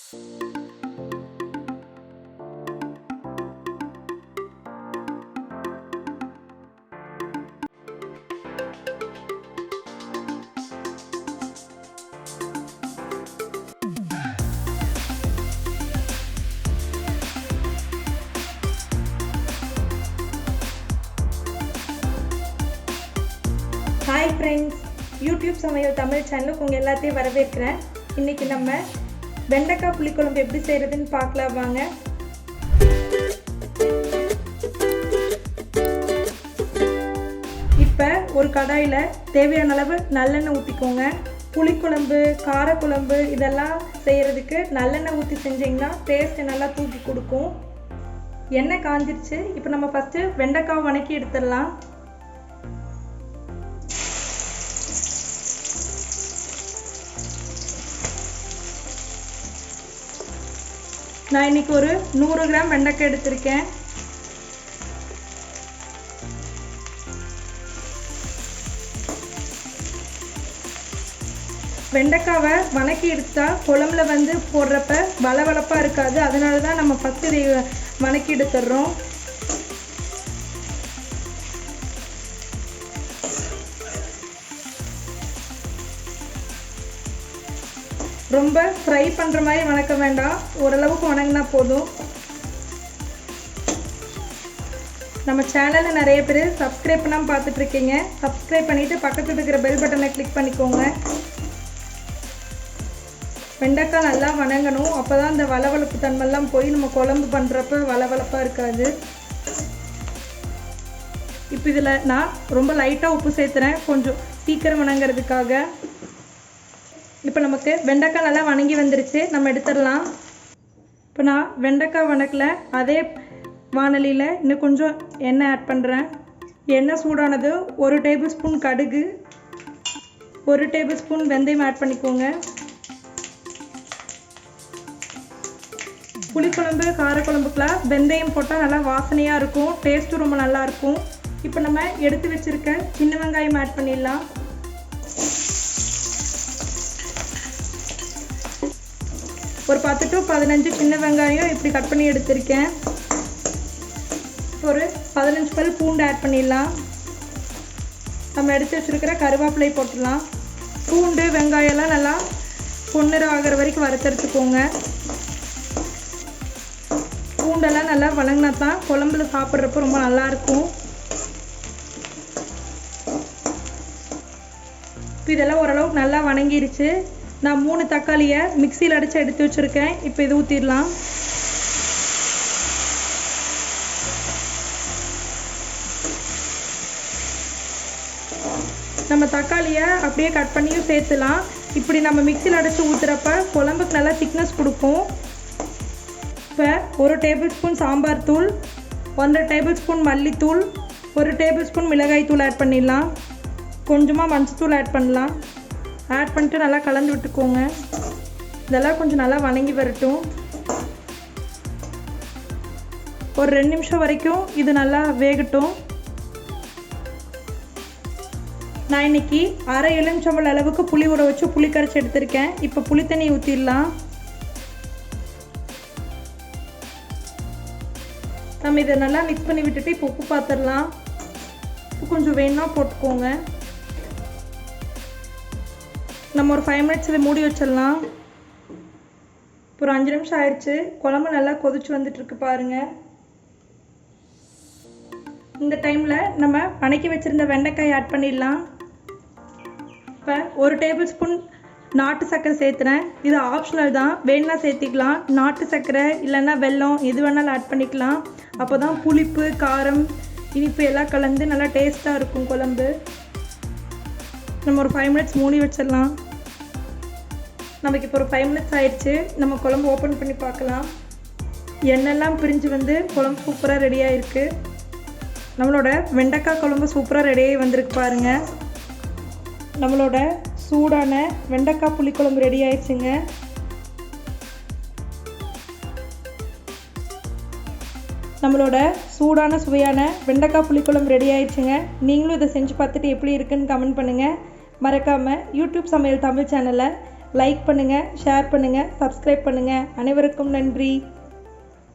Hi friends, YouTube Samayal Tamil channel ku unga ellathiyum varavekkren. இன்னைக்கு நம்ம வெண்டைக்காய் புளி குழம்பு எப்படி செய்யறதுன்னு பார்க்கலாம் வாங்க. இப்போ ஒரு கடாயில தேவையான அளவு நல்லெண்ணெய் ஊத்திக்கோங்க. புளி குழம்பு, கார குழம்பு இதெல்லாம் செய்யறதுக்கு நல்லெண்ணெய் ஊத்தி செஞ்சீங்கன்னா டேஸ்ட் நல்லா தூக்கி கொடுக்கும். எண்ணெய் காஞ்சிருச்சு. இப்போ நம்ம ஃபர்ஸ்ட் வெண்டைக்காய் வணக்கி எடுத்துடலாம். நான் இன்னைக்கு ஒரு 100 கிராம் வெண்டைக்காய் எடுத்திருக்கேன். வெண்டைக்காவை வணக்கி எடுத்தா குழம்புல வந்து போடுறப்ப வளவளப்பா இருக்காது. அதனால தான் நம்ம ஃபர்ஸ்ட் இதை வணக்கி எடுத்துடுறோம். ரொம்ப ஃப்ரை பண்ணுற மாதிரி வணக்க வேண்டாம், ஓரளவுக்கு வணங்கினா போதும். நம்ம சேனலில் நிறைய பேர் சப்ஸ்கிரைப் பண்ணாமல் பார்த்துட்ருக்கீங்க. சப்ஸ்கிரைப் பண்ணிவிட்டு பக்கத்தில் இருக்கிற பெல் பட்டனை கிளிக் பண்ணிக்கோங்க. வெண்டைக்காய் நல்லா வணங்கணும், அப்போ தான் இந்த வளவளப்பு தன்மைலாம் போய் நம்ம குழம்பு பண்ணுறப்ப வளவளப்பாக இருக்காது. இப்போ இதில் நான் ரொம்ப லைட்டாக உப்பு சேர்த்துறேன், கொஞ்சம் சீக்கிரம் வணங்கிறதுக்காக. இப்போ நமக்கு வெண்டைக்காய் நல்லா வணங்கி வந்துருச்சு, நம்ம எடுத்துடலாம். இப்போ நான் வெண்டைக்காய் வணக்கல அதே வானலியில் இன்னும் கொஞ்சம் எண்ணெய் ஆட் பண்ணுறேன். எண்ணெய் சூடானது 1 டேபிள் ஸ்பூன் கடுகு, 1 டேபிள் ஸ்பூன் வெந்தயம் ஆட் பண்ணிக்கோங்க. புளிக்குழம்பு காரக்குழம்புக்குலாம் வெந்தயம் போட்டால் நல்லா வாசனையாக இருக்கும், டேஸ்ட்டும் ரொம்ப நல்லாயிருக்கும். இப்போ நம்ம எடுத்து வச்சுருக்க சின்ன வெங்காயம் ஆட் பண்ணிடலாம். ஒரு 10 to 15 சின்ன வெங்காயம் இப்படி கட் பண்ணி எடுத்திருக்கேன். ஒரு 15 பல் பூண்டு ஆட் பண்ணிடலாம். நம்ம எடுத்து வச்சுருக்கிற கருவேப்பிலை போட்டுடலாம். பூண்டு வெங்காயம்லாம் நல்லா பொன்னிறம் ஆகிற வரைக்கும் வறுத்தெடுத்துக்கோங்க. பூண்டெல்லாம் நல்லா வணங்கினா தான் குழம்புல சாப்பிட்றப்ப ரொம்ப நல்லாயிருக்கும். இதெல்லாம் ஓரளவுக்கு நல்லா வணங்கிருச்சு. நான் 3 தக்காளியை மிக்சியில் அடித்து எடுத்து வச்சுருக்கேன். இப்போ இது ஊற்றிடலாம். நம்ம தக்காளியை அப்படியே கட் பண்ணியும் சேர்த்துலாம். இப்படி நம்ம மிக்சியில் அடித்து ஊற்றுறப்ப குழம்புக்கு நல்லா திக்னஸ் கொடுக்கும். இப்போ 1 டேபிள் ஸ்பூன் சாம்பார் தூள், 1 டேபிள் ஸ்பூன் மல்லித்தூள், 1 டேபிள் ஸ்பூன் மிளகாய் தூள் ஆட் பண்ணிடலாம். கொஞ்சமாக மஞ்சத்தூள் ஆட் பண்ணலாம். ஆட் பண்ணிட்டு நல்லா கலந்து விட்டுக்கோங்க. இதெல்லாம் கொஞ்சம் நல்லா வணங்கி வரட்டும். ஒரு 2 நிமிஷம் வரைக்கும் இது நல்லா வேகட்டும். நான் இன்னைக்கு அரை எலுமிச்சம்பழம் அளவுக்கு புளி ஊற வச்சு புளி கரைச்சி எடுத்திருக்கேன். இப்போ புளி தண்ணி ஊற்றிடலாம். நம்ம இதை நல்லா மிக்ஸ் பண்ணி விட்டுட்டு இப்போ உப்பு பார்த்துடலாம். உப்பு கொஞ்சம் வேணும்னா போட்டுக்கோங்க. நம்ம ஒரு 5 மினிட்ஸ் இதை மூடி வச்சிடலாம். ஒரு 5 நிமிஷம் ஆயிடுச்சு. குழம்பு நல்லா கொதிச்சு வந்துட்டுருக்கு பாருங்கள். இந்த டைமில் நம்ம வணக்கி வச்சுருந்த வெண்டைக்காய் ஆட் பண்ணிடலாம். இப்போ 1 டேபிள் ஸ்பூன் நாட்டு சர்க்கரை சேர்த்துறேன். இது ஆப்ஷனல் தான், வேணும்னா சேர்த்திக்கலாம். நாட்டு சர்க்கரை இல்லைன்னா வெல்லம் எது வேணாலும் ஆட் பண்ணிக்கலாம். அப்போ தான் புளிப்பு காரம் இனிப்பு எல்லாம் கலந்து நல்லா டேஸ்ட்டாக இருக்கும் குழம்பு. நம்ம ஒரு 5 மினிட்ஸ் மூடி வச்சிடலாம். நமக்கு இப்போ ஒரு 5 மினிட்ஸ் ஆயிடுச்சு. நம்ம குழம்பு ஓப்பன் பண்ணி பார்க்கலாம். எண்ணெய்லாம் பிரிஞ்சு வந்து குழம்பு சூப்பராக ரெடியாக இருக்குது. நம்மளோட வெண்டைக்காய் குழம்பு சூப்பராக ரெடியாகி வந்திருக்கு பாருங்கள். நம்மளோட சூடான வெண்டைக்காய் புளி குழம்பு ரெடி ஆயிடுச்சுங்க. நம்மளோட சூடான சுவையான வெண்டைக்காய் புளி குழம்பு ரெடி ஆயிடுச்சுங்க. நீங்களும் இதை செஞ்சு பார்த்துட்டு எப்படி இருக்குன்னு கமெண்ட் பண்ணுங்கள். மறக்காமல் யூடியூப் சமையல் தமிழ் சேனலை லைக் பண்ணுங்கள், ஷேர் பண்ணுங்கள், சப்ஸ்கிரைப் பண்ணுங்கள். அனைவருக்கும் நன்றி.